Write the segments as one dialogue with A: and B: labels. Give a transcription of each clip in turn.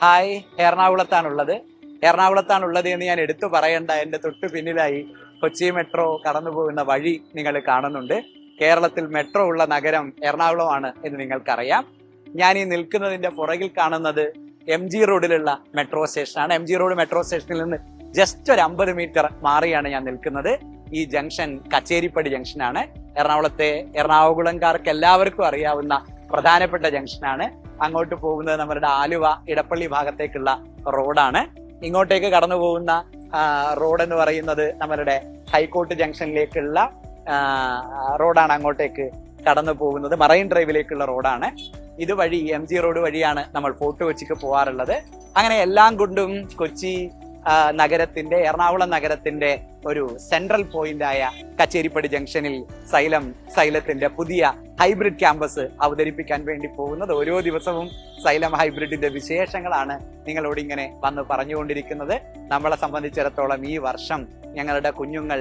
A: Hi, എറണാകുളത്താണുള്ളത് എന്ന് ഞാൻ എടുത്തു പറയേണ്ട. എൻ്റെ തൊട്ടു പിന്നിലായി കൊച്ചി മെട്രോ കടന്നു പോകുന്ന വഴി നിങ്ങൾ കാണുന്നുണ്ട്. കേരളത്തിൽ മെട്രോ ഉള്ള നഗരം എറണാകുളമാണ് എന്ന് നിങ്ങൾക്കറിയാം. ഞാൻ ഈ നിൽക്കുന്നതിന്റെ പുറകിൽ കാണുന്നത് MG റോഡിലുള്ള മെട്രോ സ്റ്റേഷനാണ്. MG റോഡ് മെട്രോ സ്റ്റേഷനിൽ നിന്ന് ജസ്റ്റ് ഒരു 50 മീറ്റർ മാറിയാണ് ഞാൻ നിൽക്കുന്നത്. ഈ ജംഗ്ഷൻ കച്ചേരിപ്പടി ജംഗ്ഷനാണ്. എറണാകുളംകാർക്ക് എല്ലാവർക്കും അറിയാവുന്ന പ്രധാനപ്പെട്ട ജംഗ്ഷനാണ്. അങ്ങോട്ട് പോകുന്നത് നമ്മുടെ ആലുവ ഇടപ്പള്ളി ഭാഗത്തേക്കുള്ള റോഡാണ്. ഇങ്ങോട്ടേക്ക് കടന്നു പോകുന്ന റോഡ് എന്ന് പറയുന്നത് നമ്മളുടെ ഹൈക്കോർട്ട് ജംഗ്ഷനിലേക്കുള്ള റോഡാണ്. അങ്ങോട്ടേക്ക് കടന്നു പോകുന്നത് മറൈൻ ഡ്രൈവിലേക്കുള്ള റോഡാണ്. ഇതുവഴി MG റോഡ് വഴിയാണ് നമ്മൾ ഫോർട്ട് കൊച്ചിക്ക് പോകാറുള്ളത്. അങ്ങനെ എല്ലാം കൊണ്ടും കൊച്ചി നഗരത്തിന്റെ, എറണാകുളം നഗരത്തിന്റെ ഒരു സെൻട്രൽ പോയിന്റ് ആയ കച്ചേരിപ്പടി ജംഗ്ഷനിൽ സൈലത്തിന്റെ പുതിയ ഹൈബ്രിഡ് ക്യാമ്പസ് അവതരിപ്പിക്കാൻ വേണ്ടി പോകുന്നത്. ഓരോ ദിവസവും സൈലം ഹൈബ്രിഡിന്റെ വിശേഷങ്ങളാണ് നിങ്ങളോട് ഇങ്ങനെ വന്ന് പറഞ്ഞുകൊണ്ടിരിക്കുന്നത്. നമ്മളെ സംബന്ധിച്ചിടത്തോളം ഈ വർഷം ഞങ്ങളുടെ കുഞ്ഞുങ്ങൾ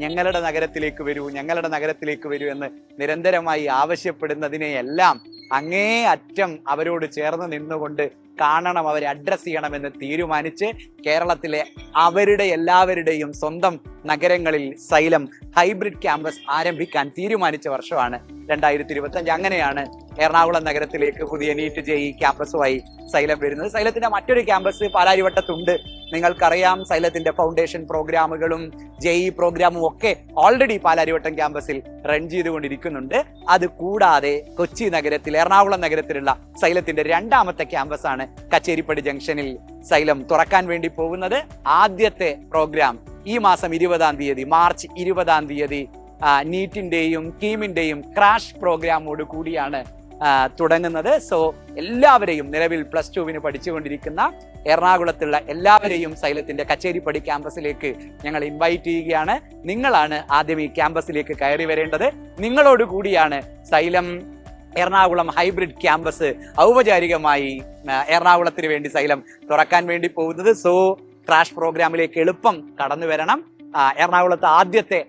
A: ഞങ്ങളുടെ നഗരത്തിലേക്ക് വരൂ എന്ന് നിരന്തരമായി ആവശ്യപ്പെടുന്നതിനെയെല്ലാം അങ്ങേ അറ്റം അവരോട് ചേർന്ന് നിന്നുകൊണ്ട് കാണണം, അവരെ അഡ്രസ് ചെയ്യണമെന്ന് തീരുമാനിച്ച് കേരളത്തിലെ അവരുടെ എല്ലാവരുടെയും സ്വന്തം നഗരങ്ങളിൽ സൈലം ഹൈബ്രിഡ് ക്യാമ്പസ് ആരംഭിക്കാൻ തീരുമാനിച്ച വർഷമാണ് 2025. അങ്ങനെയാണ് എറണാകുളം നഗരത്തിലേക്ക് പുതിയ നീറ്റ് JEE ക്യാമ്പസുമായി സൈലം വരുന്നത്. സൈലത്തിന്റെ മറ്റൊരു ക്യാമ്പസ് പാലാരിവട്ടത്തുണ്ട്. നിങ്ങൾക്കറിയാം, സൈലത്തിന്റെ ഫൗണ്ടേഷൻ പ്രോഗ്രാമുകളും JEE പ്രോഗ്രാമും ഒക്കെ ഓൾറെഡി പാലാരിവട്ടം ക്യാമ്പസിൽ റൺ ചെയ്തുകൊണ്ടിരിക്കുന്നുണ്ട്. അത് കൂടാതെ കൊച്ചി നഗരത്തിൽ, എറണാകുളം നഗരത്തിലുള്ള സൈലത്തിന്റെ രണ്ടാമത്തെ ക്യാമ്പസാണ് കച്ചേരിപ്പടി ജംഗ്ഷനിൽ സൈലം തുറക്കാൻ വേണ്ടി പോകുന്നത്. ആദ്യത്തെ പ്രോഗ്രാം ഈ മാസം 20-ാം തീയതി, മാർച്ച് 20-ാം തീയതി നീറ്റിന്റെയും കീമിന്റെയും ക്രാഷ് പ്രോഗ്രാമോട് കൂടിയാണ് തുടങ്ങുന്നത്. സോ എല്ലാവരെയും, നിലവിൽ +2 പഠിച്ചുകൊണ്ടിരിക്കുന്ന എറണാകുളത്തുള്ള എല്ലാവരെയും സൈലത്തിന്റെ കച്ചേരിപ്പടി ക്യാമ്പസിലേക്ക് ഞങ്ങൾ ഇൻവൈറ്റ് ചെയ്യുകയാണ്. നിങ്ങളാണ് ആദ്യം ഈ ക്യാമ്പസിലേക്ക് കയറി വരേണ്ടത്. നിങ്ങളോട് കൂടിയാണ് സൈലം എറണാകുളം ഹൈബ്രിഡ് ക്യാമ്പസ് ഔപചാരികമായി എറണാകുളത്തിന് വേണ്ടി സൈലം തുറക്കാൻ വേണ്ടി പോകുന്നത്. സോ ക്രാഷ് പ്രോഗ്രാമിലേക്ക് എളുപ്പം കടന്നു വരണം. എറണാകുളത്ത് ആദ്യത്തെ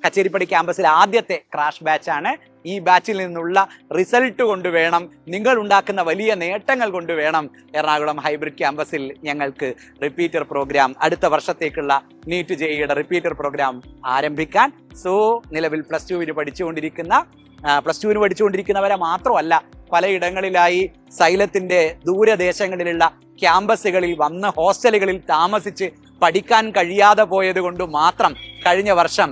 A: കച്ചേരിപ്പടി ക്യാമ്പസിലെ ആദ്യത്തെ ക്രാഷ് ബാച്ചാണ്. ഈ ബാച്ചിൽ നിന്നുള്ള റിസൾട്ട് കൊണ്ടുവേണം, നിങ്ങൾ ഉണ്ടാക്കുന്ന വലിയ നേട്ടങ്ങൾ കൊണ്ടുവേണം എറണാകുളം ഹൈബ്രിഡ് ക്യാമ്പസിൽ ഞങ്ങൾക്ക് റിപ്പീറ്റർ പ്രോഗ്രാം, അടുത്ത വർഷത്തേക്കുള്ള നീറ്റ് JEEയുടെ റിപ്പീറ്റർ പ്രോഗ്രാം ആരംഭിക്കാൻ. സോ നിലവിൽ +2 പഠിച്ചുകൊണ്ടിരിക്കുന്നവരെ മാത്രമല്ല, പലയിടങ്ങളിലായി സൈലത്തിന്റെ ദൂരദേശങ്ങളിലുള്ള ക്യാമ്പസുകളിൽ വന്ന് ഹോസ്റ്റലുകളിൽ താമസിച്ച് പഠിക്കാൻ കഴിയാതെ പോയത് കൊണ്ട് മാത്രം കഴിഞ്ഞ വർഷം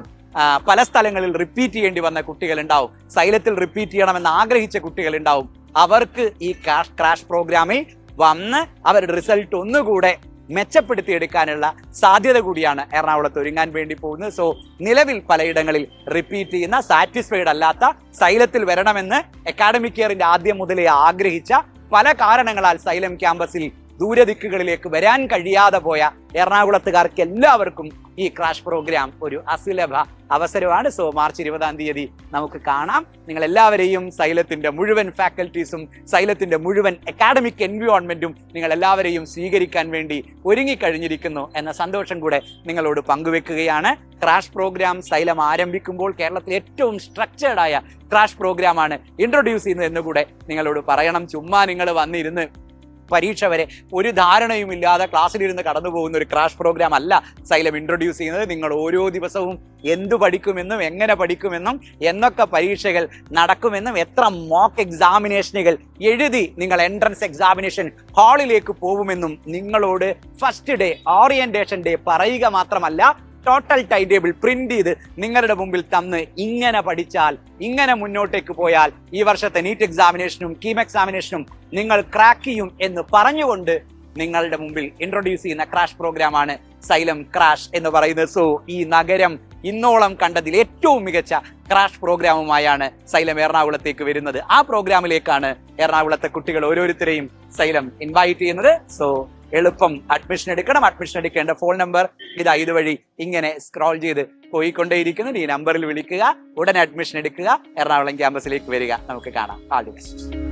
A: പല സ്ഥലങ്ങളിൽ റിപ്പീറ്റ് ചെയ്യേണ്ടി വന്ന കുട്ടികളുണ്ടാവും. സൈലത്തിൽ റിപ്പീറ്റ് ചെയ്യണമെന്ന് ആഗ്രഹിച്ച കുട്ടികളുണ്ടാവും. അവർക്ക് ഈ ക്രാഷ് പ്രോഗ്രാമിൽ വന്ന് അവരുടെ റിസൾട്ട് ഒന്നുകൂടെ മെച്ചപ്പെടുത്തിയെടുക്കാനുള്ള സാധ്യത കൂടിയാണ് എറണാകുളത്ത് ഒരുങ്ങാൻ വേണ്ടി പോകുന്നത്. സോ നിലവിൽ പലയിടങ്ങളിൽ റിപ്പീറ്റ് ചെയ്യുന്ന, സാറ്റിസ്ഫൈഡ് അല്ലാത്ത, സൈലത്തിൽ വരണമെന്ന് അക്കാഡമിക് ഇയറിന്റെ ആദ്യം മുതലേ ആഗ്രഹിച്ച, പല കാരണങ്ങളാൽ സൈലം ക്യാമ്പസിൽ ദൂരദിക്കുകളിലേക്ക് വരാൻ കഴിയാതെ പോയ എറണാകുളത്തുകാർക്ക് എല്ലാവർക്കും ഈ ക്രാഷ് പ്രോഗ്രാം ഒരു അസുലഭ അവസരമാണ്. സോ മാർച്ച് 20-ാം തീയതി നമുക്ക് കാണാം. നിങ്ങൾ എല്ലാവരെയും, സൈലത്തിന്റെ മുഴുവൻ ഫാക്കൽറ്റീസും സൈലത്തിന്റെ മുഴുവൻ അക്കാഡമിക് എൻവയോൺമെന്റും നിങ്ങൾ എല്ലാവരെയും സ്വീകരിക്കാൻ വേണ്ടി ഒരുങ്ങിക്കഴിഞ്ഞിരിക്കുന്നു എന്ന സന്തോഷം കൂടെ നിങ്ങളോട് പങ്കുവെക്കുകയാണ്. ക്രാഷ് പ്രോഗ്രാം സൈലം ആരംഭിക്കുമ്പോൾ കേരളത്തിൽ ഏറ്റവും സ്ട്രക്ചേർഡ് ആയ ക്രാഷ് പ്രോഗ്രാമാണ് ഇൻട്രൊഡ്യൂസ് ചെയ്യുന്നത് എന്നുകൂടെ നിങ്ങളോട് പറയണം. ചുമ്മാ നിങ്ങൾ വന്നിരുന്ന് പരീക്ഷ വരെ ഒരു ധാരണയുമില്ലാതെ ക്ലാസ്സിലിരുന്ന് കടന്നു പോകുന്ന ഒരു ക്രാഷ് പ്രോഗ്രാം അല്ല സൈലം ഇൻട്രൊഡ്യൂസ് ചെയ്യുന്നത്. നിങ്ങൾ ഓരോ ദിവസവും എന്തു പഠിക്കുമെന്നും എങ്ങനെ പഠിക്കുമെന്നും എന്നൊക്കെ പരീക്ഷകൾ നടക്കുമെന്നും എത്ര മോക്ക് എക്സാമിനേഷനുകൾ എഴുതി നിങ്ങൾ എൻട്രൻസ് എക്സാമിനേഷൻ ഹാളിലേക്ക് പോകുമെന്നും നിങ്ങളോട് ഫസ്റ്റ് ഡേ, ഓറിയന്റേഷൻ ഡേ പറയുക മാത്രമല്ല, ടോട്ടൽ ടൈം ടേബിൾ പ്രിന്റ് ചെയ്ത് നിങ്ങളുടെ മുമ്പിൽ തന്ന് ഇങ്ങനെ പഠിച്ചാൽ, ഇങ്ങനെ മുന്നോട്ടേക്ക് പോയാൽ ഈ വർഷത്തെ നീറ്റ് എക്സാമിനേഷനും കീം എക്സാമിനേഷനും നിങ്ങൾ ക്രാക്ക് ചെയ്യും എന്ന് പറഞ്ഞുകൊണ്ട് നിങ്ങളുടെ മുമ്പിൽ ഇൻട്രൊഡ്യൂസ് ചെയ്യുന്ന ക്രാഷ് പ്രോഗ്രാമാണ് സൈലം ക്രാഷ് എന്ന് പറയുന്നത്. സോ ഈ നഗരം ഇന്നോളം കണ്ടതിൽ ഏറ്റവും മികച്ച ക്രാഷ് പ്രോഗ്രാമുമായാണ് സൈലം എറണാകുളത്തേക്ക് വരുന്നത്. ആ പ്രോഗ്രാമിലേക്കാണ് എറണാകുളത്തെ കുട്ടികൾ ഓരോരുത്തരെയും സൈലം ഇൻവൈറ്റ് ചെയ്യുന്നത്. സോ എളുപ്പം അഡ്മിഷൻ എടുക്കണം. അഡ്മിഷൻ എടുക്കേണ്ട ഫോൺ നമ്പർ ഇതുവഴി ഇങ്ങനെ സ്ക്രോൾ ചെയ്ത് പോയിക്കൊണ്ടേയിരിക്കുന്നു. ഈ നമ്പറിൽ വിളിക്കുക, ഉടനെ അഡ്മിഷൻ എടുക്കുക, എറണാകുളം ക്യാമ്പസിലേക്ക് വരിക. നമുക്ക് കാണാം. All the best.